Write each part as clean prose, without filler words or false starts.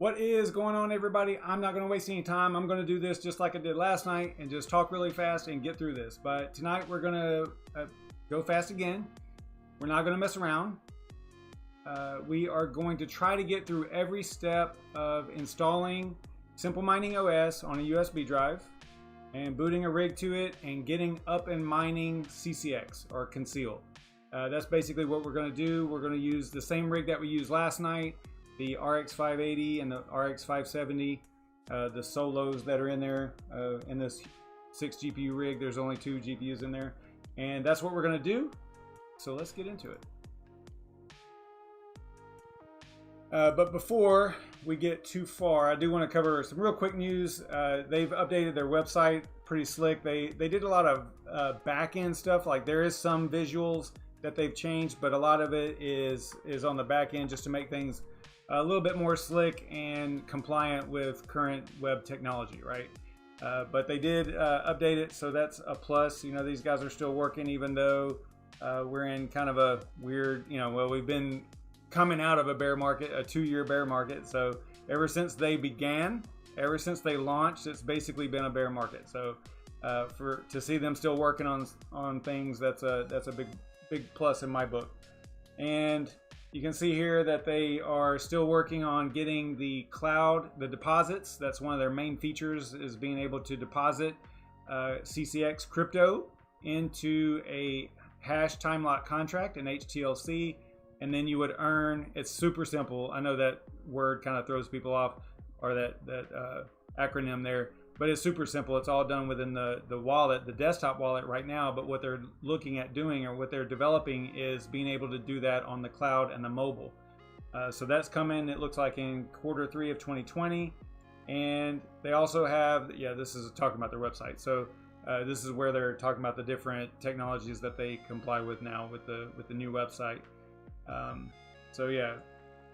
What is going on, everybody? I'm not going to waste any time. I'm going to do this just like I did last night and just talk really fast and get through this. But tonight we're going to go fast again. We're not going to mess around. We are going to try to get through every step of installing SimpleMining OS on a USB drive and booting a rig to it and getting up and mining CCX or Conceal. That's basically what we're going to do. We're going to use the same rig that we used last night, the RX 580 and the RX 570, the solos that are in there in this 6 GPU rig. There's only 2 GPUs in there, and that's what we're going to do. So let's get into it. But before we get too far, I do want to cover some real quick news. They've updated their website pretty slick. They did a lot of back-end stuff. Like, there is some visuals that they've changed, but a lot of it is on the back end just to make things a little bit more slick and compliant with current web technology, right? But they did update it, so that's a plus. You know, these guys are still working, even though we're in kind of a weird, well, we've been coming out of a bear market, a 2-year bear market. So ever since they began, ever since they launched, it's basically been a bear market. So to see them still working on things, that's a big plus in my book. And you can see here that they are still working on getting the cloud, the deposits. That's one of their main features, is being able to deposit CCX crypto into a hash time lock contract, an HTLC, and then you would earn. It's super simple. I know that word kind of throws people off, or that acronym there, but it's super simple. It's all done within the wallet, the desktop wallet right now. But what they're looking at doing, or what they're developing, is being able to do that on the cloud and the mobile. So that's coming, it looks like, in Q3 of 2020. And they also have, this is talking about their website. So this is where they're talking about the different technologies that they comply with now with the new website. So yeah,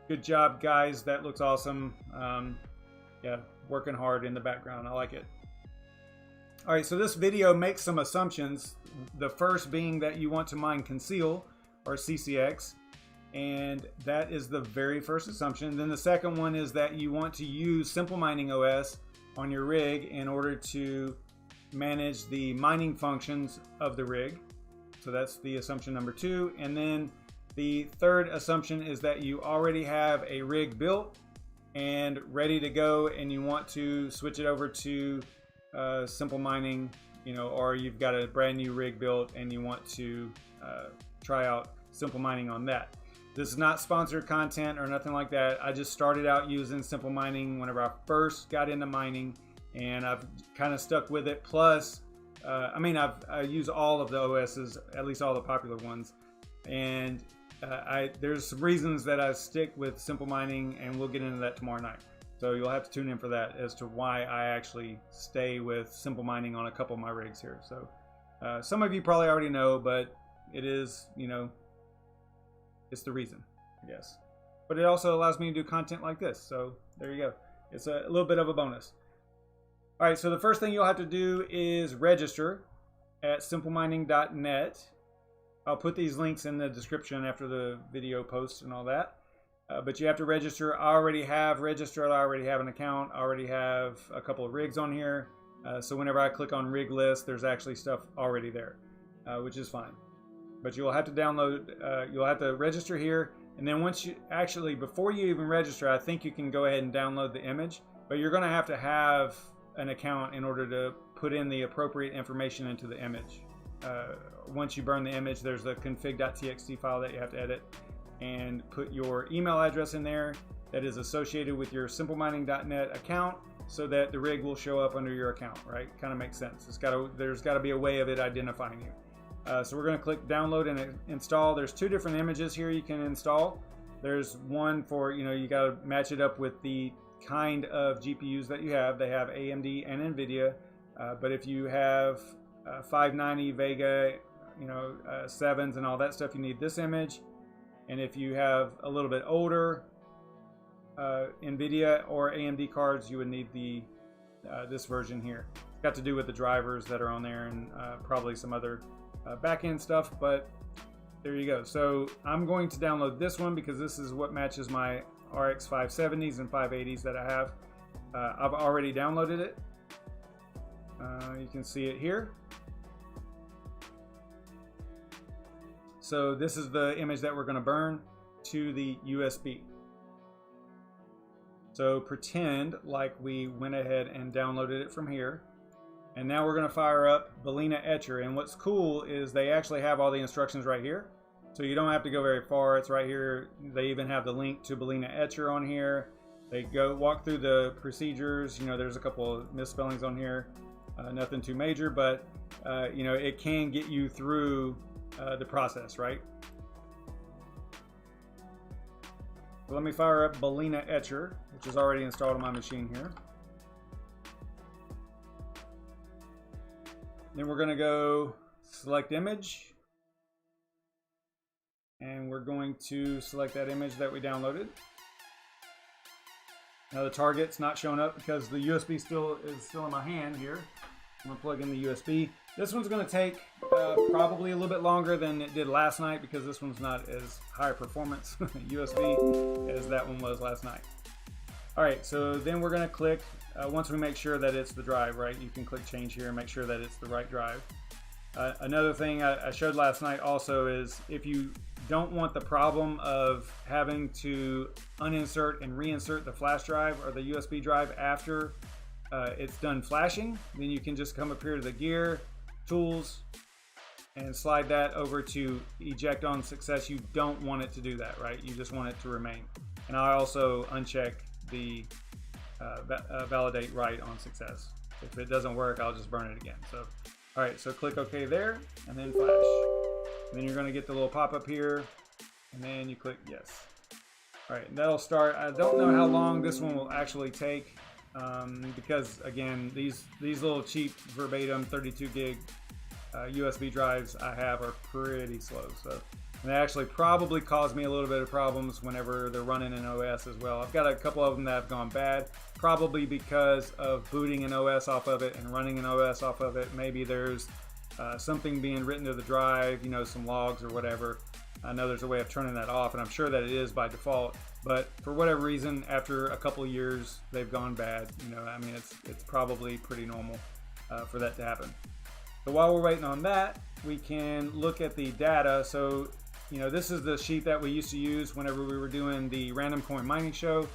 good job, guys. That looks awesome. Working hard in the background. I like it. All right, so this video makes some assumptions. The first being that you want to mine Conceal, or CCX, and that is the very first assumption. Then the second one is that you want to use SimpleMining OS on your rig in order to manage the mining functions of the rig. So that's the assumption number 2. And then the third assumption is that you already have a rig built and ready to go, and you want to switch it over to SimpleMining, or you've got a brand new rig built and you want to try out SimpleMining on that. This is not sponsored content or nothing like that. I just started out using SimpleMining whenever I first got into mining, and I've kind of stuck with it. Plus, I use all of the OSs, at least all the popular ones, and there's some reasons that I stick with SimpleMining, and we'll get into that tomorrow night. So you'll have to tune in for that as to why I actually stay with SimpleMining on a couple of my rigs here. So some of you probably already know, but it is, it's the reason, I guess. But it also allows me to do content like this. So there you go. It's a little bit of a bonus. All right, so the first thing you'll have to do is register at SimpleMining.net. I'll put these links in the description after the video post and all that. But you have to register. I already have registered. I already have an account. I already have a couple of rigs on here. So whenever I click on rig list, there's actually stuff already there, which is fine. But you'll have to download, you'll have to register here. And then before you even register, I think you can go ahead and download the image. But you're going to have an account in order to put in the appropriate information into the image. Once you burn the image, there's a config.txt file that you have to edit, and put your email address in there that is associated with your SimpleMining.net account, so that the rig will show up under your account, right? Kind of makes sense. There's got to be a way of it identifying you. So we're going to click download and install. There's 2 different images here you can install. There's one for, you got to match it up with the kind of GPUs that you have. They have AMD and NVIDIA, but if you have 590 Vega, 7s and all that stuff, you need this image. And if you have a little bit older NVIDIA or AMD cards, you would need this version here. It's got to do with the drivers that are on there, and probably some other back-end stuff, but there you go. So I'm going to download this one because this is what matches my RX 570s and 580s that I have. I've already downloaded it. You can see it here. So this is the image that we're going to burn to the USB. So pretend like we went ahead and downloaded it from here. And now we're going to fire up Balena Etcher. And what's cool is they actually have all the instructions right here. So you don't have to go very far. It's right here. They even have the link to Balena Etcher on here. They walk through the procedures. You know, there's a couple of misspellings on here. Nothing too major, but you know, it can get you through the process, right? So let me fire up Balena Etcher, which is already installed on my machine here. Then we're going to go select image, and we're going to select that image that we downloaded. Now the target's not showing up because the USB is still in my hand here. I'm going to plug in the USB. This one's going to take probably a little bit longer than it did last night because this one's not as high performance USB as that one was last night. All right, so then we're going to click, once we make sure that it's the drive, right? You can click change here and make sure that it's the right drive. Another thing I showed last night also is if you don't want the problem of having to uninsert and reinsert the flash drive or the USB drive after it's done flashing, then you can just come up here to the gear, tools, and slide that over to eject on success. You don't want it to do that, right? You just want it to remain. And I also uncheck the validate write on success. If it doesn't work, I'll just burn it again. So, all right, so click OK there, and then flash. And then you're going to get the little pop-up here, and then you click yes. All right, and that'll start. I don't know how long this one will actually take, because again, these little cheap verbatim 32 gig USB drives I have are pretty slow. So they actually probably cause me a little bit of problems whenever they're running an OS as well. I've got a couple of them that have gone bad, probably because of booting an OS off of it and running an OS off of it. Maybe there's something being written to the drive, you know, some logs or whatever. I know there's a way of turning that off, and I'm sure that it is by default, but for whatever reason, after a couple of years, they've gone bad. You know, I mean, it's probably pretty normal for that to happen. So while we're waiting on that, we can look at the data. So, you know, this is the sheet that we used to use whenever we were doing the random coin mining show,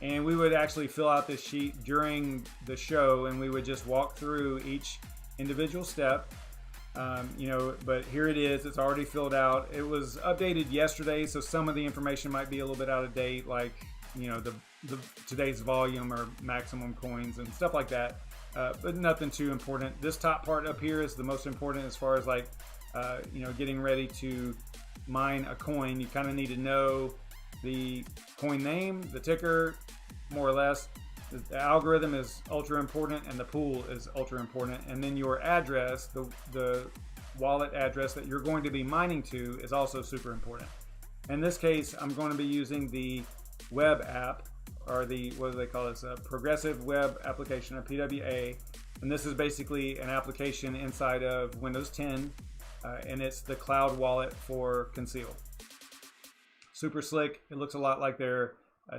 and we would actually fill out this sheet during the show, and we would just walk through each individual step. You know, but here it is. It's already filled out. It was updated yesterday, so some of the information might be a little bit out of date, like, you know, the today's volume or maximum coins and stuff like that. But nothing too important. This top part up here is the most important as far as like, you know, getting ready to mine a coin. You kind of need to know the coin name, the ticker, more or less. The algorithm is ultra important, and the pool is ultra important, and then your address, the wallet address that you're going to be mining to, is also super important. In this case, I'm going to be using the web app, or the, what do they call this, a progressive web application, or PWA, and this is basically an application inside of Windows 10, and it's the cloud wallet for Conceal. Super slick. It looks a lot like their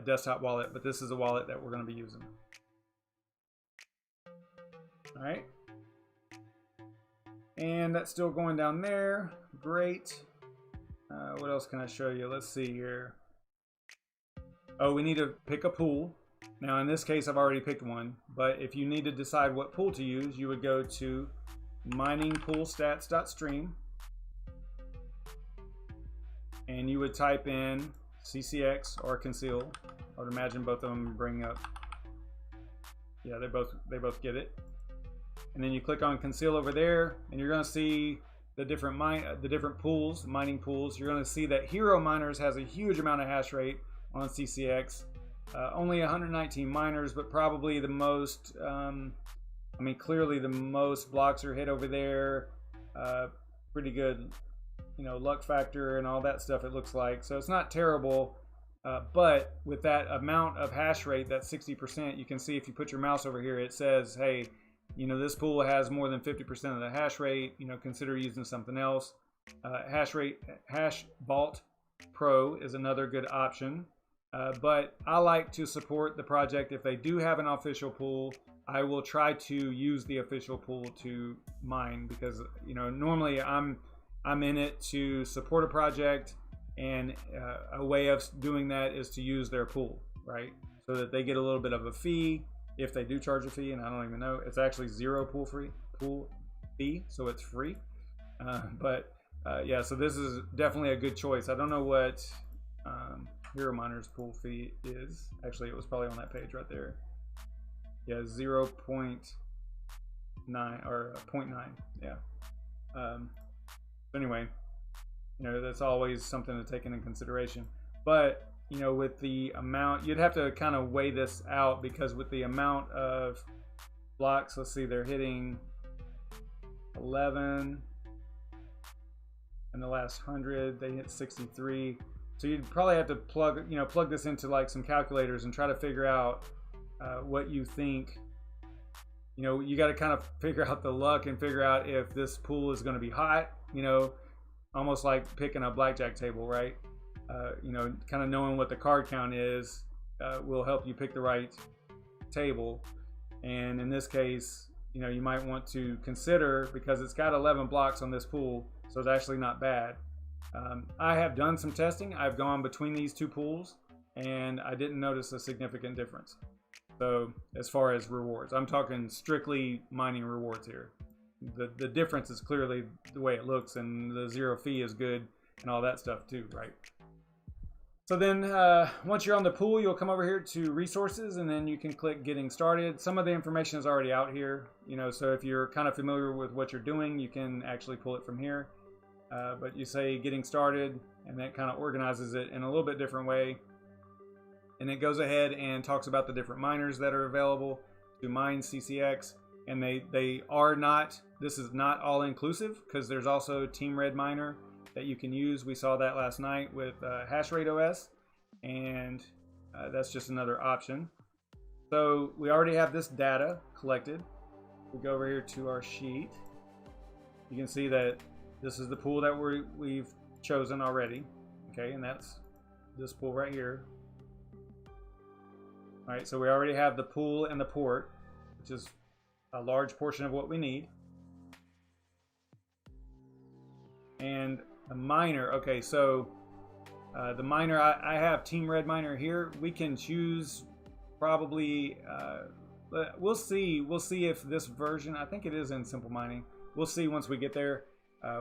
desktop wallet, but this is a wallet that we're going to be using. All right, and that's still going down there. Great. What else can I show you? Let's see here. Oh, we need to pick a pool. Now in this case, I've already picked one, but if you need to decide what pool to use, you would go to miningpoolstats.stream, and you would type in CCX or Conceal. I would imagine both of them bring up. Yeah, they both get it. And then you click on Conceal over there, and you're going to see the different pools, mining pools. You're going to see that Hero Miners has a huge amount of hash rate on CCX. Only 119 miners, but probably the most. I mean, clearly the most blocks are hit over there. Pretty good, you know, luck factor and all that stuff, it looks like. So it's not terrible, but with that amount of hash rate, that 60%, you can see if you put your mouse over here, it says, hey, you know, this pool has more than 50% of the hash rate, you know, consider using something else. Hash Vault Pro is another good option. But I like to support the project. If they do have an official pool, I will try to use the official pool to mine, because normally I'm in it to support a project, and a way of doing that is to use their pool, right? So that they get a little bit of a fee if they do charge a fee, and I don't even know. It's actually zero pool fee, so it's free. Yeah, so this is definitely a good choice. I don't know what Hero Miner's pool fee is. Actually, it was probably on that page right there. Yeah, 0.9 or 0.9. Yeah. Anyway, that's always something to take into consideration. But with the amount, you'd have to kind of weigh this out, because with the amount of blocks, let's see, they're hitting 11. In the last 100, they hit 63. So you'd probably have to plug this into like some calculators and try to figure out what you think. You got to kind of figure out the luck and figure out if this pool is going to be hot. Almost like picking a blackjack table, right? Kind of knowing what the card count is will help you pick the right table. And in this case, you might want to consider, because it's got 11 blocks on this pool, so it's actually not bad. I have done some testing. I've gone between these two pools, and I didn't notice a significant difference. So as far as rewards, I'm talking strictly mining rewards here. The difference is clearly the way it looks, and the zero fee is good and all that stuff too, right? So then once you're on the pool, you'll come over here to resources, and then you can click getting started. Some of the information is already out here, so if you're kind of familiar with what you're doing, you can actually pull it from here. But you say getting started, and that kind of organizes it in a little bit different way. And it goes ahead and talks about the different miners that are available to mine CCX. And they are not, this is not all inclusive, because there's also Team Red Miner that you can use. We saw that last night with Hashrate OS, and that's just another option. So we already have this data collected. We go over here to our sheet. You can see that this is the pool that we've chosen already. Okay, and that's this pool right here. All right, so we already have the pool and the port, which is a large portion of what we need. And the miner, okay, so the miner, I have Team Red Miner here. We can choose probably, we'll see if this version, I think it is in SimpleMining. We'll see once we get there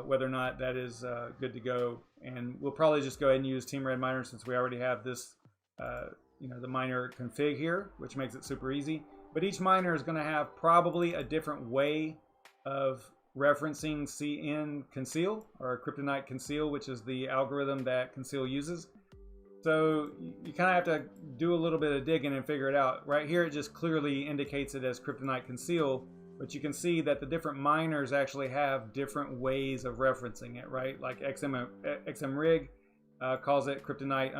whether or not that is good to go. And we'll probably just go ahead and use Team Red Miner, since we already have this, the miner config here, which makes it super easy. But each miner is going to have probably a different way of referencing CN Conceal, or Kryptonite Conceal, which is the algorithm that Conceal uses. So you kind of have to do a little bit of digging and figure it out. Right here, it just clearly indicates it as Kryptonite Conceal, but you can see that the different miners actually have different ways of referencing it, right? Like XMRig calls it Kryptonite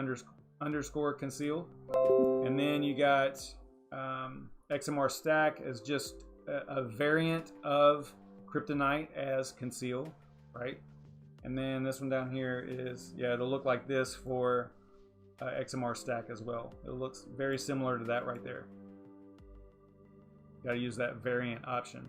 underscore Conceal. And then you got XMR Stack as just a variant of Kryptonite as Conceal, right? And then this one down here is, yeah, it'll look like this for XMR Stack as well. It looks very similar to that right there. Got to use that variant option.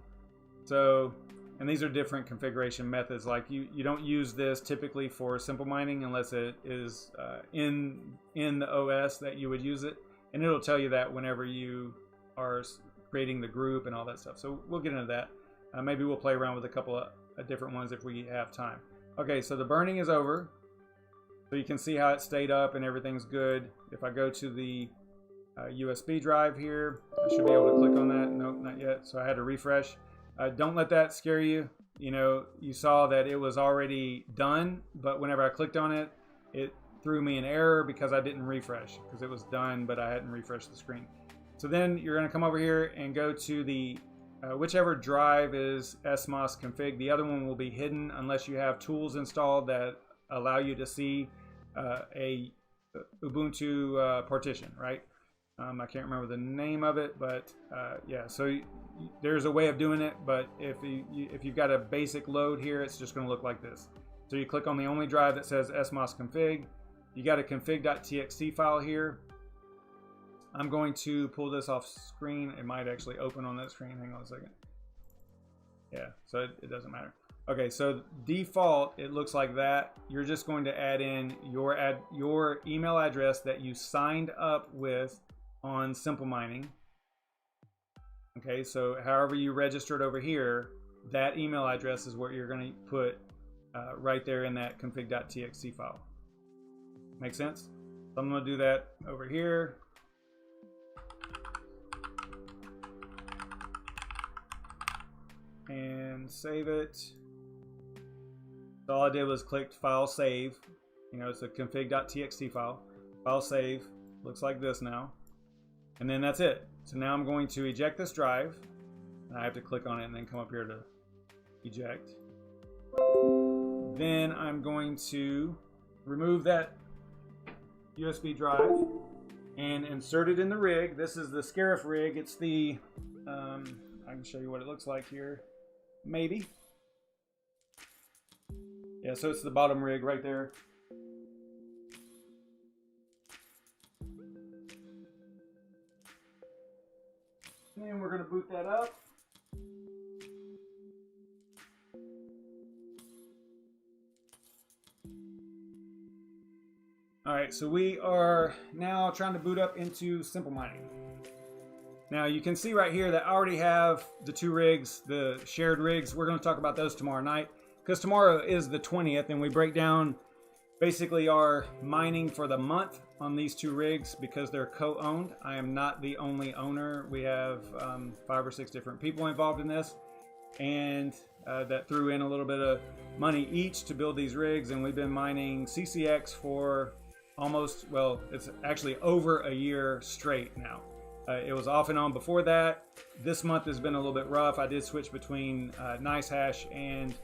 So, and these are different configuration methods. Like you don't use this typically for SimpleMining unless it is in the OS that you would use it, and it'll tell you that whenever you are creating the group and all that stuff. So we'll get into that. Maybe we'll play around with a couple of different ones if we have time. Okay, so the burning is over. So you can see how it stayed up and everything's good. If I go to the USB drive here, I should be able to click on that. Nope, not yet. So I had to refresh. Don't let that scare you. You saw that it was already done, but whenever I clicked on it, it threw me an error because I didn't refresh, because it was done, but I hadn't refreshed the screen. So then you're going to come over here and go to the whichever drive is SMOS config. The other one will be hidden unless you have tools installed that allow you to see a Ubuntu partition, right? I can't remember the name of it, but yeah, so there's a way of doing it, but if you've got a basic load here, it's just going to look like this. So you click on the only drive that says SMOS config. You got a config.txt file here. I'm going to pull this off screen. It might actually open on that screen. Hang on a second. Yeah, so it doesn't matter. Okay, so default, it looks like that. You're just going to add in your email address that you signed up with on SimpleMining. Okay, so however you registered over here, that email address is what you're going to put right there in that config.txt file. Make sense? So I'm going to do that over here. And save it. So all I did was click File Save. You know, it's a config.txt file. File Save. Looks like this now. And then that's it. So now I'm going to eject this drive. And I have to click on it and then come up here to eject. Then I'm going to remove that USB drive and insert it in the rig. This is the Scarif rig. It's the, I can show you what it looks like here. Maybe. Yeah, so it's the bottom rig right there. And we're going to boot that up. All right, so we are now trying to boot up into SimpleMining. Now you can see right here that I already have the 2 rigs, the shared rigs. We're going to talk about those tomorrow night because tomorrow is the 20th and we break down basically our mining for the month on these 2 rigs because they're co-owned. I am not the only owner. We have 5 or 6 different people involved in this and that threw in a little bit of money each to build these rigs, and we've been mining CCX for almost, well, it's actually over a year straight now. It was off and on before that. This month has been a little bit rough. I did switch between NiceHash and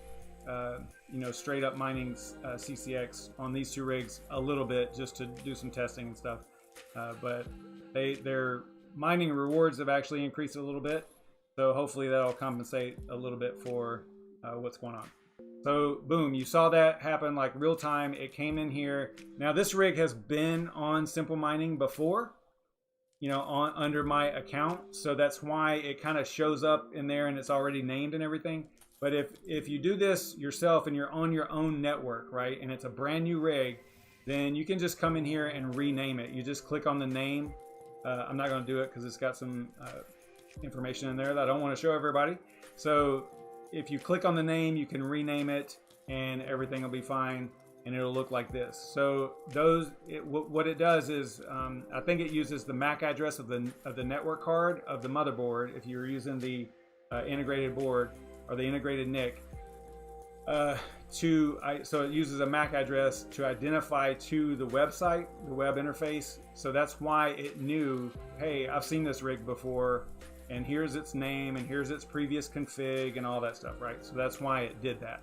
you know, straight up mining CCX on these 2 rigs a little bit just to do some testing and stuff. But their mining rewards have actually increased a little bit. So hopefully that'll compensate a little bit for what's going on. So boom, you saw that happen like real time. It came in here. Now this rig has been on SimpleMining before, you know, under my account. So that's why it kind of shows up in there and it's already named and everything. But if you do this yourself and you're on your own network, right, and it's a brand new rig, then you can just come in here and rename it. You just click on the name. I'm not going to do it because it's got some information in there that I don't want to show everybody. So if you click on the name, you can rename it and everything will be fine and it'll look like this. So what it does is I think it uses the MAC address of the network card of the motherboard if you're using the integrated board or the integrated NIC. So it uses a MAC address to identify to the website, the web interface. So that's why it knew, hey, I've seen this rig before and here's its name and here's its previous config and all that stuff, right? So that's why it did that.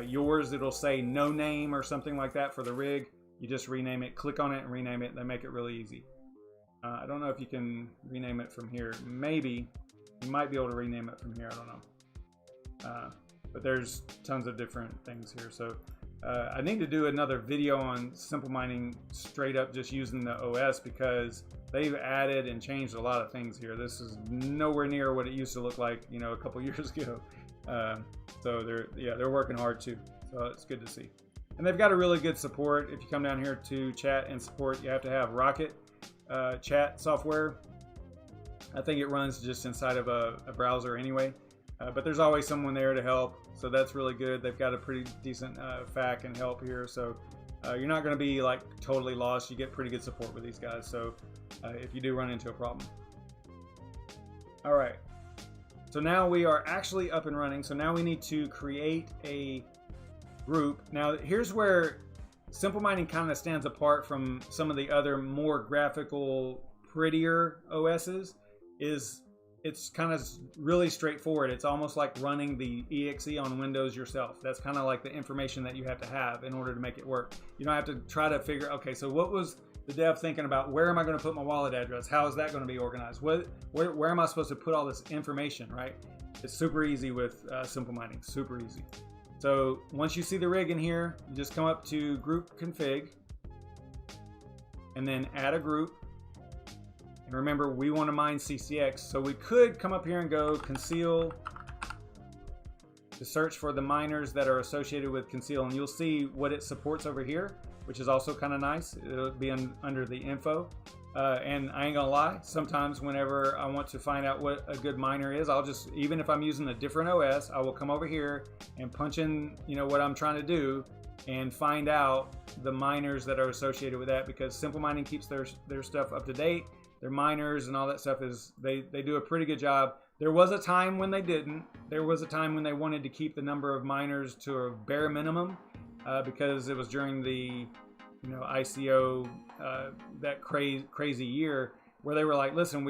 Yours, it'll say no name or something like that for the rig. You just rename it, click on it and rename it. They make it really easy. I don't know if you can rename it from here. Maybe you might be able to rename it from here. I don't know. But there's tons of different things here. So I need to do another video on SimpleMining straight up just using the OS because they've added and changed a lot of things here. This is nowhere near what it used to look like, you know, a couple years ago. So they're working hard too. So it's good to see. And they've got a really good support. If you come down here to chat and support, you have to have Rocket chat software. I think it runs just inside of a browser anyway. But there's always someone there to help, so that's really good. They've got a pretty decent FAQ and help here, so you're not going to be like totally lost. You get pretty good support with these guys, so if you do run into a problem. All right, so now we are actually up and running. So now we need to create a group. Now here's where SimpleMining kind of stands apart from some of the other more graphical, prettier OSs. It's kind of really straightforward. It's almost like running the exe on Windows yourself. That's kind of like the information that you have to have in order to make it work. You don't have to try to figure, okay, so what was the dev thinking about? Where am I going to put my wallet address? How is that going to be organized? Where am I supposed to put all this information, right? It's super easy with SimpleMining, super easy. So once you see the rig in here, you just come up to group config and then add a group. And remember, we want to mine CCX, so we could come up here and go Conceal to search for the miners that are associated with Conceal, and you'll see what it supports over here, which is also kind of nice. It'll be under the info. And I ain't gonna lie, sometimes whenever I want to find out what a good miner is, I'll just, even if I'm using a different OS, I will come over here and punch in, you know, what I'm trying to do and find out the miners that are associated with that, because SimpleMining keeps their stuff up to date. Their miners and all that stuff is, they do a pretty good job. There was a time when they didn't. There was a time when they wanted to keep the number of miners to a bare minimum because it was during the, you know, ICO, that crazy year where they were like, listen,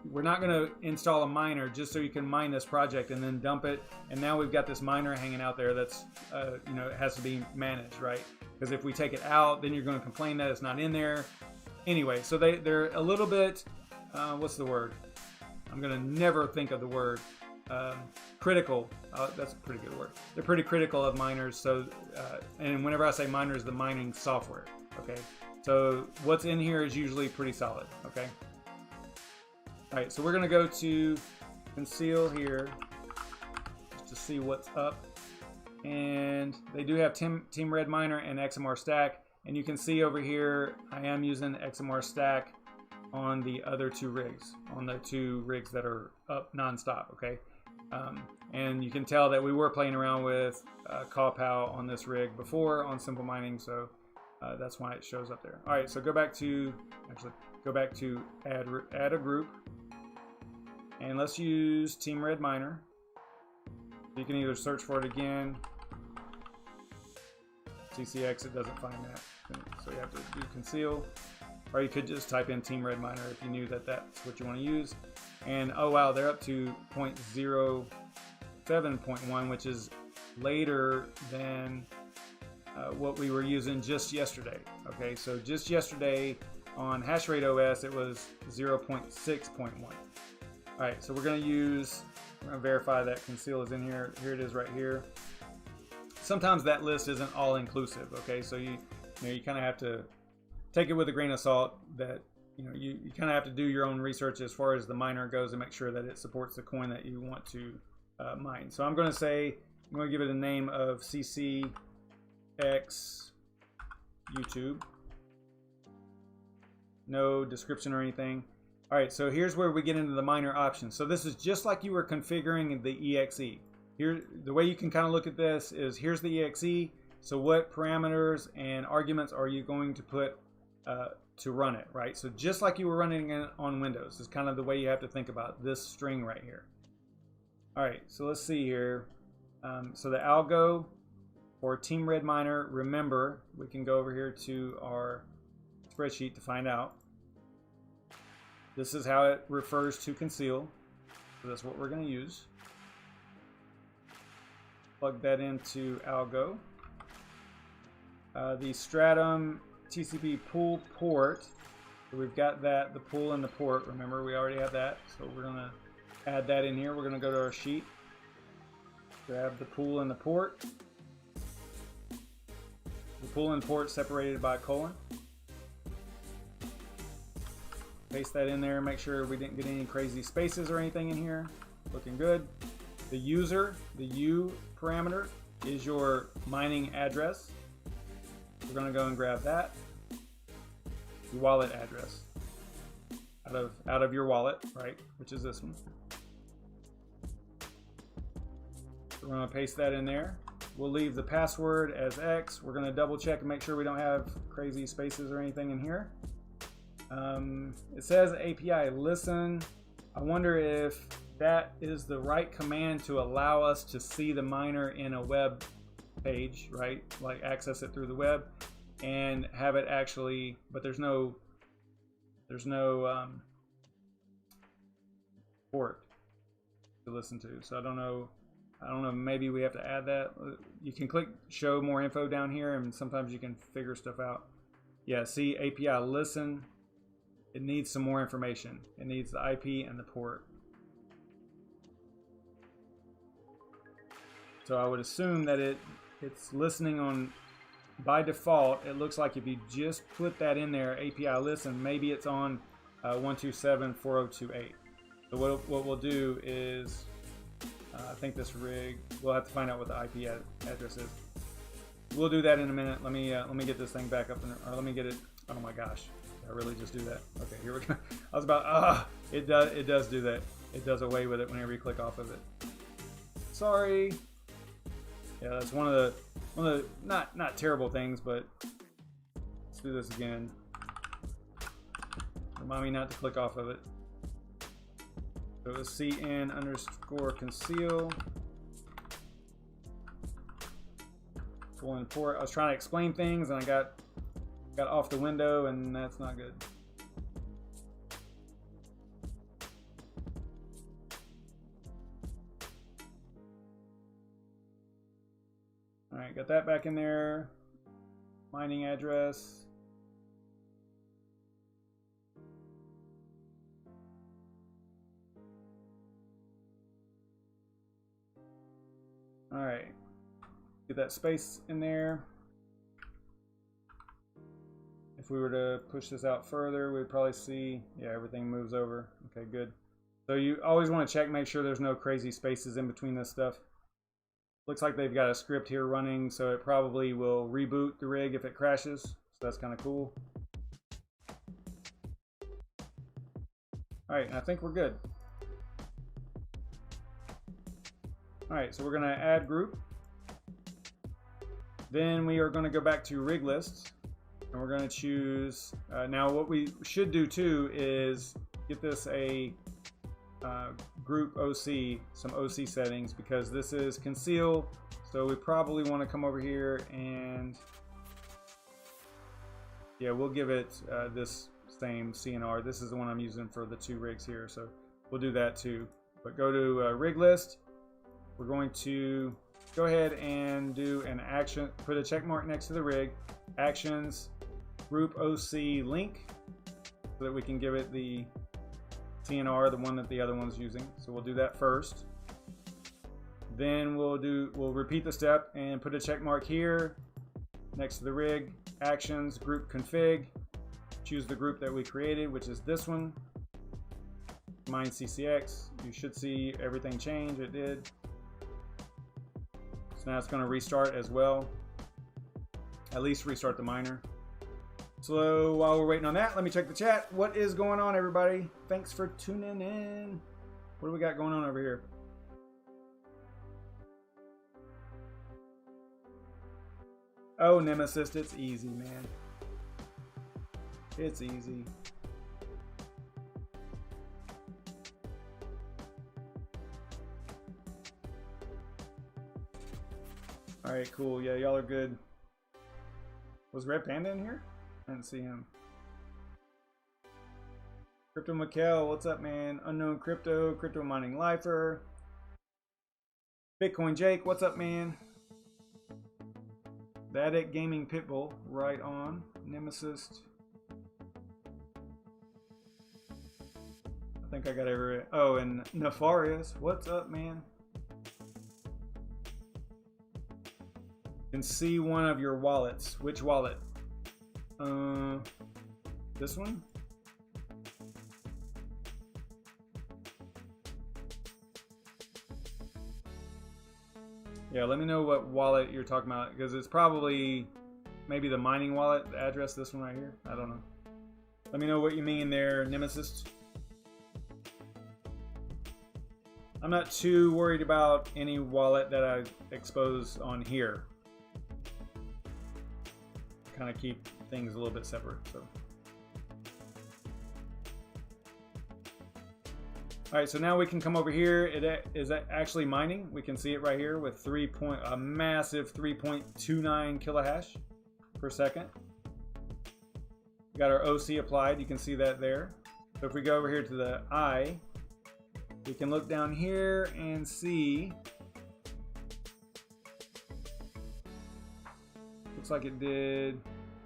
we're not going to install a miner just so you can mine this project and then dump it. And now we've got this miner hanging out there that's, you know, it has to be managed, right? Because if we take it out, then you're going to complain that it's not in there. Anyway, so they're a little bit, what's the word? I'm going to never think of the word. Critical. That's a pretty good word. They're pretty critical of miners. So, and whenever I say miners, the mining software. Okay. So what's in here is usually pretty solid. Okay. All right. So we're going to go to Conceal here just to see what's up. And they do have Team Red Miner and XMR Stack. And you can see over here, I am using XMR Stack on the other two rigs, on the two rigs that are up nonstop, okay? And you can tell that we were playing around with CawPow on this rig before on SimpleMining, so that's why it shows up there. All right, so go back to, actually, go back to add a group, and let's use Team Red Miner. You can either search for it again, CCX, it doesn't find that, so you have to do Conceal. Or you could just type in Team Red Miner if you knew that that's what you want to use. And oh wow, they're up to 0.07.1, which is later than what we were using just yesterday. Okay, so just yesterday on Hashrate OS, it was 0.6.1. All right, so we're going to verify that Conceal is in here. Here it is right here. Sometimes that list isn't all inclusive. Okay, so you kind of have to take it with a grain of salt that, you know, you kind of have to do your own research as far as the miner goes and make sure that it supports the coin that you want to mine. So I'm going to give it a name of CCX YouTube. No description or anything. All right, so here's where we get into the miner options. So this is just like you were configuring the EXE. Here, the way you can kind of look at this is, here's the EXE. So what parameters and arguments are you going to put to run it, right? So just like you were running it on Windows is kind of the way you have to think about this string right here. All right, so let's see here. So the algo for Team Red Miner, remember, we can go over here to our spreadsheet to find out. This is how it refers to Conceal. So that's what we're going to use. Plug that into algo. The Stratum TCP pool port, so we've got that, the pool and the port, remember we already have that, so we're going to add that in here. We're going to go to our sheet, grab the pool and the port. The pool and port separated by a colon. Paste that in there, make sure we didn't get any crazy spaces or anything in here. Looking good. The user, the U parameter, is your mining address. We're going to go and grab that. Your wallet address out of your wallet, right, which is this one. We're going to paste that in there. We'll leave the password as X. We're going to double check and make sure we don't have crazy spaces or anything in here. It says API listen. I wonder if that is the right command to allow us to see the miner in a web page, right? Like access it through the web and have it actually, but there's no port to listen to. So I don't know, maybe we have to add that. You can click show more info down here and sometimes you can figure stuff out. Yeah, see API listen. It needs some more information. It needs the IP and the port. So I would assume that it's listening on, by default, it looks like if you just put that in there, API listen, maybe it's on 127.4028. So what we'll do is, I think this rig, we'll have to find out what the IP address is. We'll do that in a minute. Let me get this thing back up, or let me get it. Oh my gosh, did I really just do that? Okay, here we go. I was about, it does do that. It does away with it whenever you click off of it. Sorry. Yeah, that's one of the not terrible things, but let's do this again. Remind me not to click off of it. So it was CN_conceal. Full import. I was trying to explain things and I got off the window, and that's not good. All right, got that back in there. Mining address. All right, get that space in there. If we were to push this out further, we'd probably see, yeah, everything moves over. Okay, good. So you always want to check, make sure there's no crazy spaces in between this stuff. Looks like they've got a script here running, so it probably will reboot the rig if it crashes. So that's kind of cool. All right, and I think we're good. All right, so we're gonna add group. Then we are gonna go back to rig lists, and we're gonna choose, now what we should do too is get this a group OC, some OC settings, because this is conceal. So we probably wanna come over here and, yeah, we'll give it this same CNR. This is the one I'm using for the 2 rigs here, so we'll do that too. But go to rig list. We're going to go ahead and do an action, put a check mark next to the rig, actions, group OC link, so that we can give it the CNR, the one that the other one's using. So we'll do that first. Then we'll repeat the step and put a check mark here next to the rig, actions, group config, choose the group that we created, which is this one, mine CCX. You should see everything change. It did. So now it's going to restart as well. At least restart the miner. So while we're waiting on that, let me check the chat. What is going on, everybody? Thanks for tuning in. What do we got going on over here? Oh, Nemesis, it's easy, man. It's easy. All right, cool. Yeah, y'all are good. Was Red Panda in here? I didn't see him. Crypto Mikkel, what's up, man? Unknown Crypto, Crypto Mining Lifer. Bitcoin Jake, what's up, man? The Addict Gaming Pitbull, right on. Nemesis. I think I got every. Oh, and Nefarious, what's up, man? Can see one of your wallets. Which wallet? This one? Yeah, let me know what wallet you're talking about, because it's probably maybe the mining wallet, the address, this one right here. I don't know. Let me know what you mean there, Nemesis. I'm not too worried about any wallet that I expose on here. Kind of keep things a little bit separate. So, all right, so now we can come over here. It is actually mining. We can see it right here with a massive 3.29 kilohash per second. We got our OC applied. You can see that there. So if we go over here to the I, we can look down here and see. Looks like it did.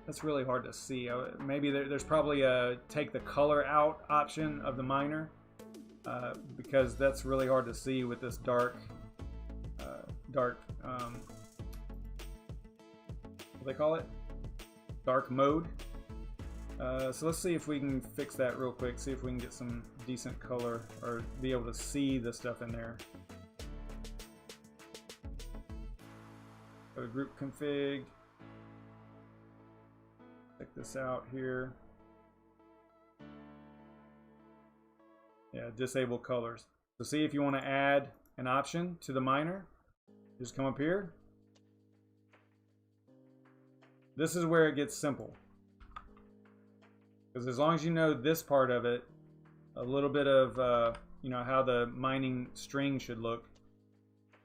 That's really hard to see. Maybe there's probably a take the color out option of the miner, because that's really hard to see with this dark, what do they call it? Dark mode. So let's see if we can fix that real quick, see if we can get some decent color or be able to see the stuff in there. Go to group config. Check this out here. Yeah, disable colors. So see if you want to add an option to the miner. Just come up here. This is where it gets simple. Because as long as you know this part of it, a little bit of you know how the mining string should look,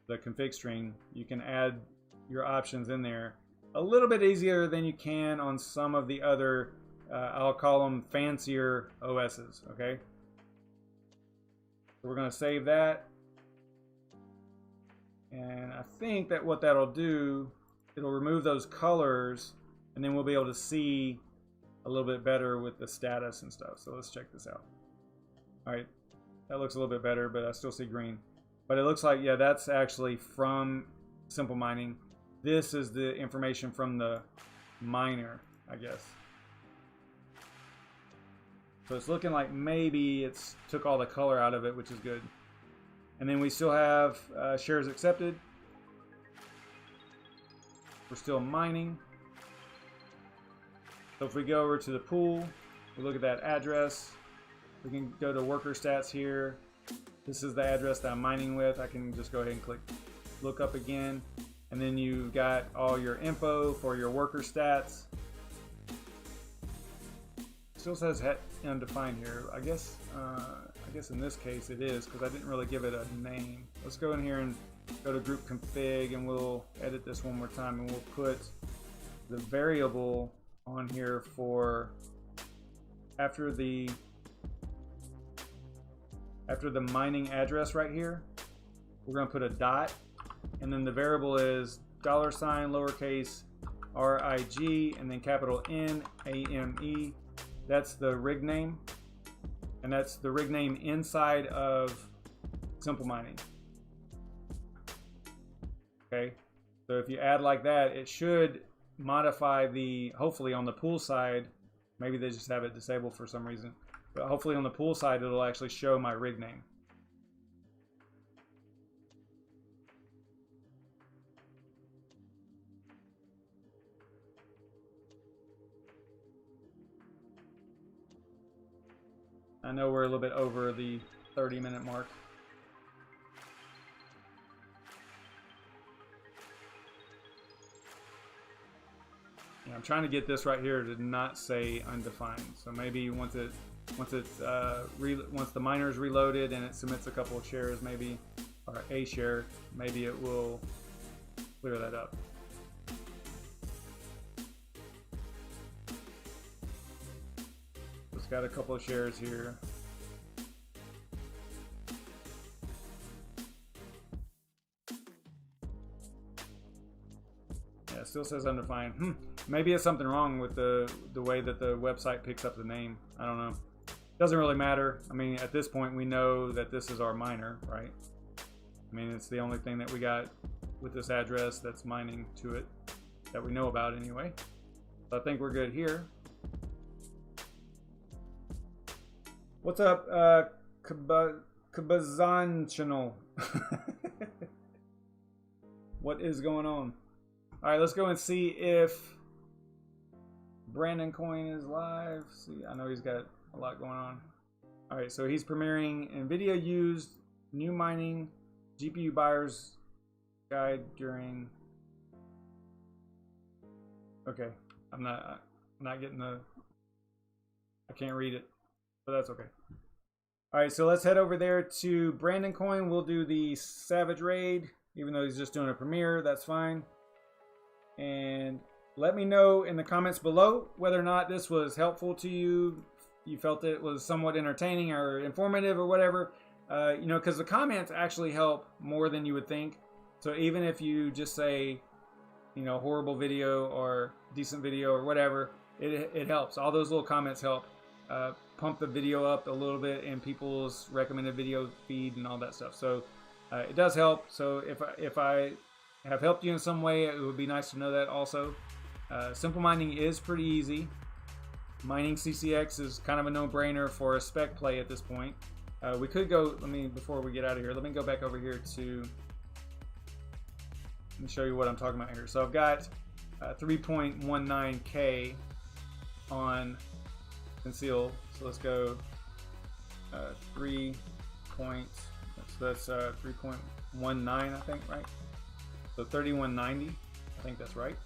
the config string, you can add your options in there a little bit easier than you can on some of the other, I'll call them fancier OSs, okay? So we're going to save that. And I think that what that'll do, it'll remove those colors, and then we'll be able to see a little bit better with the status and stuff. So let's check this out. All right, that looks a little bit better, but I still see green. But it looks like, yeah, that's actually from SimpleMining. This is the information from the miner, I guess. So it's looking like maybe it's took all the color out of it, which is good. And then we still have shares accepted. We're still mining. So if we go over to the pool, we look at that address. We can go to worker stats here. This is the address that I'm mining with. I can just go ahead and click look up again. And then you've got all your info for your worker stats. Still says het undefined here. I guess in this case it is, because I didn't really give it a name. Let's go in here and go to group config, and we'll edit this one more time, and we'll put the variable on here for after the mining address right here. We're going to put a dot, and then the variable is $, lowercase RIG, and then capital NAME. That's the rig name, and that's the rig name inside of SimpleMining. Okay, so if you add like that, it should modify the, hopefully on the pool side, maybe they just have it disabled for some reason, but hopefully on the pool side it'll actually show my rig name. I know we're a little bit over the 30-minute mark. Yeah, I'm trying to get this right here to not say undefined. So maybe once the miner is reloaded and it submits a couple of shares, maybe, or a share, maybe it will clear that up. It's got a couple of shares here. Yeah, it still says undefined. Maybe it's something wrong with the way that the website picks up the name. I don't know. Doesn't really matter. I mean, at this point, we know that this is our miner, right? I mean, it's the only thing that we got with this address that's mining to it that we know about anyway. So I think we're good here. What's up, Kabazanchannel? What is going on? All right, let's go and see if Brandon Coin is live. See, I know he's got a lot going on. All right, so he's premiering NVIDIA used new mining GPU buyers guide during. Okay, I'm not getting the. I can't read it, but that's okay. All right, so let's head over there to Brandon Coin. We'll do the Savage Raid, even though he's just doing a premiere. That's fine. And let me know in the comments below whether or not this was helpful to you. You felt it was somewhat entertaining or informative or whatever. You know, because the comments actually help more than you would think. So even if you just say, you know, horrible video or decent video or whatever, it helps. All those little comments help pump the video up a little bit in people's recommended video feed and all that stuff. So it does help. So if I have helped you in some way, it would be nice to know that also. SimpleMining is pretty easy. mining CCX is kind of a no-brainer for a spec play at this point. We could go, before we get out of here, let me go back over here to, let me show you what I'm talking about here. So I've got 3.19K on Conceal. So let's go 3.19, I think, right? So 3190, I think that's right.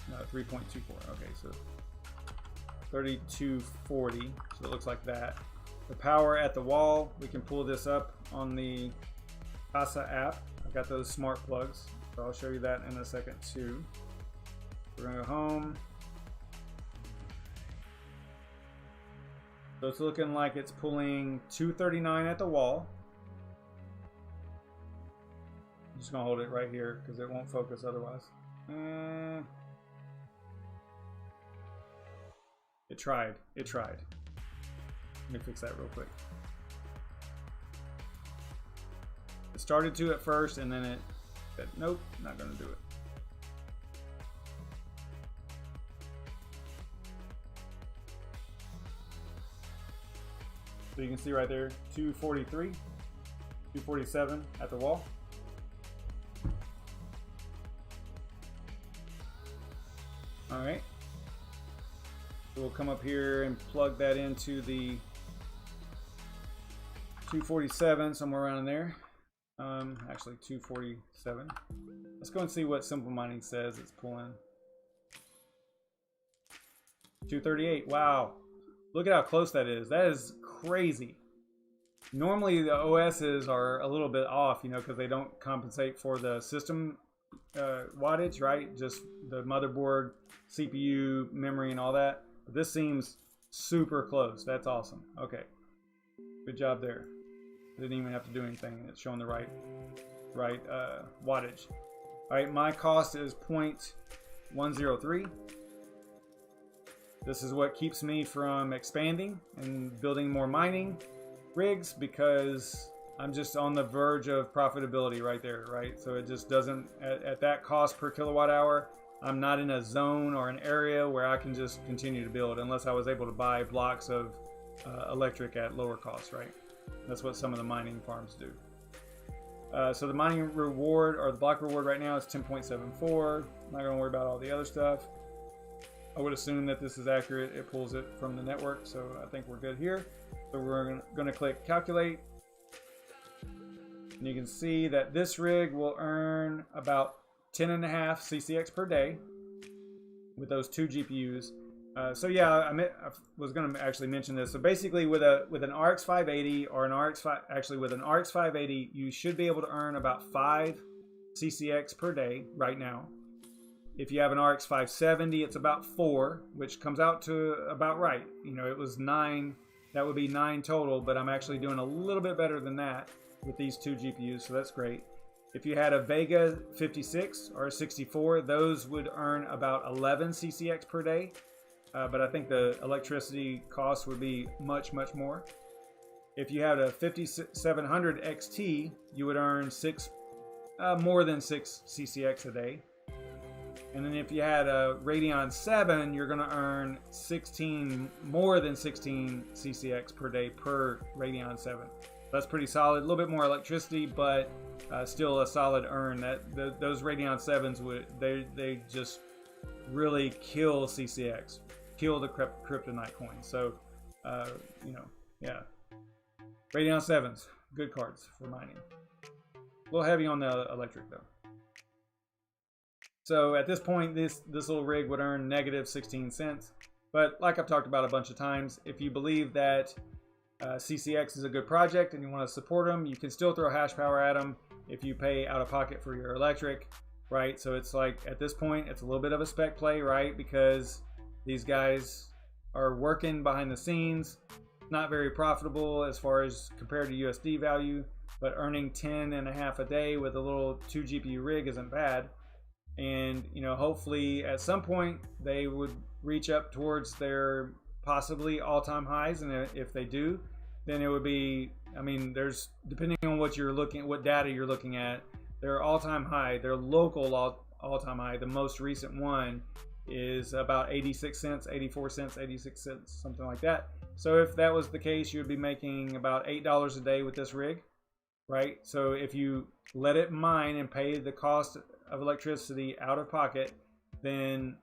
No, 3.24. Okay, so 3240. So it looks like that. The power at the wall, we can pull this up on the Casa app. I've got those smart plugs, so I'll show you that in a second too. We're gonna go home. So it's looking like it's pulling 239 at the wall. I'm just gonna hold it right here because it won't focus otherwise. It tried. Let me fix that real quick. It started to at first, and then it said, nope, not gonna do it. So you can see right there, 243, 247 at the wall. All right. So we'll come up here and plug that into the 247, somewhere around in there. Actually 247. Let's go and see what SimpleMining says it's pulling. 238, wow. Look at how close that is. That is crazy. Normally the OSs are a little bit off, you know, because they don't compensate for the system wattage, right? Just the motherboard, CPU, memory, and all that. But this seems super close. That's awesome. Okay, good job there. Didn't even have to do anything. It's showing the right wattage. All right, my cost is 0.103. This is what keeps me from expanding and building more mining rigs, because I'm just on the verge of profitability right there, right? So it just doesn't, at that cost per kilowatt hour, I'm not in a zone or an area where I can just continue to build unless I was able to buy blocks of electric at lower cost, right? That's what some of the mining farms do. So the mining reward, or the block reward right now, is 10.74. I'm not gonna worry about all the other stuff. I would assume that this is accurate. It pulls it from the network, so I think we're good here. So we're gonna click calculate. And you can see that this rig will earn about 10.5 CCX per day with those 2 GPUs. So yeah, I was going to actually mention this. So basically, with an RX 580 or an RX with an RX 580, you should be able to earn about 5 CCX per day right now. If you have an RX 570, it's about 4, which comes out to about right. You know, it was 9. That would be 9 total, but I'm actually doing a little bit better than that with these 2 GPUs, so that's great. If you had a Vega 56 or a 64, those would earn about 11 CCX per day. But I think the electricity cost would be much, much more. If you had a 5700 XT, you would earn more than 6 CCX a day. And then if you had a Radeon 7, you're going to earn more than 16 CCX per day per Radeon 7. That's pretty solid. A little bit more electricity, but still a solid earn. Those Radeon 7s they just really kill CCX, kill the kryptonite coin. So you know, yeah, Radeon 7s, good cards for mining. A little heavy on the electric though. So at this point, this little rig would earn negative 16 cents. But like I've talked about a bunch of times, if you believe that CCX is a good project and you want to support them, you can still throw hash power at them if you pay out of pocket for your electric, right? So it's like, at this point, it's a little bit of a spec play, right? Because these guys are working behind the scenes, not very profitable as far as compared to USD value, but earning 10.5 a day with a little 2 GPU rig isn't bad. And, you know, hopefully at some point they would reach up towards their possibly all-time highs, and if they do, then it would be, I mean, there's, depending on what data you're looking at, their all-time high, their local all-time high, the most recent one is about 86 cents, 84 cents, 86 cents, something like that. So if that was the case, you'd be making about $8 a day with this rig, right? So if you let it mine and pay the cost of electricity out of pocket, then,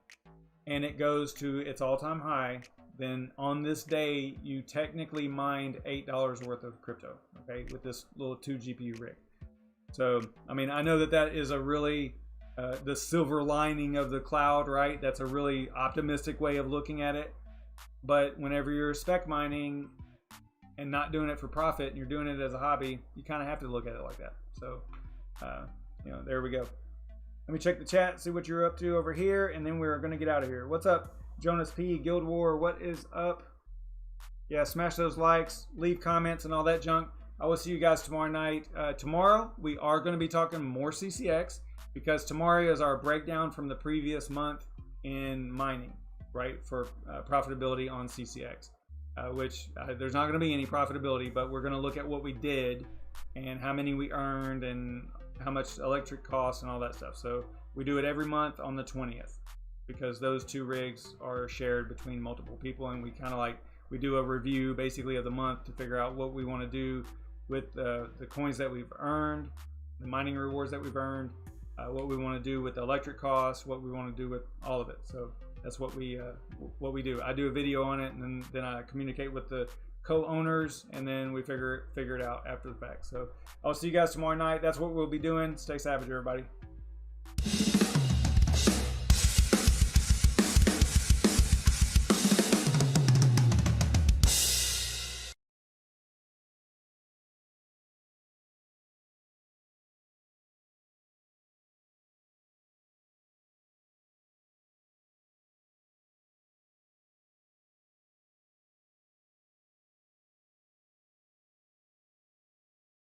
and it goes to its all-time high, then on this day, you technically mined $8 worth of crypto, okay, with this little 2 GPU rig. So, I mean, I know that that is a really, the silver lining of the cloud, right? That's a really optimistic way of looking at it. But whenever you're spec mining and not doing it for profit, and you're doing it as a hobby, you kind of have to look at it like that. So, you know, there we go. Let me check the chat, see what you're up to over here, and then we're going to get out of here. What's up, Jonas P, Guild War, what is up? Yeah, smash those likes, leave comments and all that junk. I will see you guys tomorrow night. Tomorrow, we are going to be talking more CCX, because tomorrow is our breakdown from the previous month in mining, right, for profitability on CCX, which there's not going to be any profitability, but we're going to look at what we did and how many we earned and how much electric costs and all that stuff. So we do it every month on the 20th, because those 2 rigs are shared between multiple people, and we kind of like, we do a review basically of the month to figure out what we want to do with the coins that we've earned, the mining rewards that we've earned, what we want to do with the electric costs, what we want to do with all of it. So that's what we do. I do a video on it, and then I communicate with the co-owners, and then we figure it out after the fact. So I'll see you guys tomorrow night. That's what we'll be doing. Stay savage, everybody.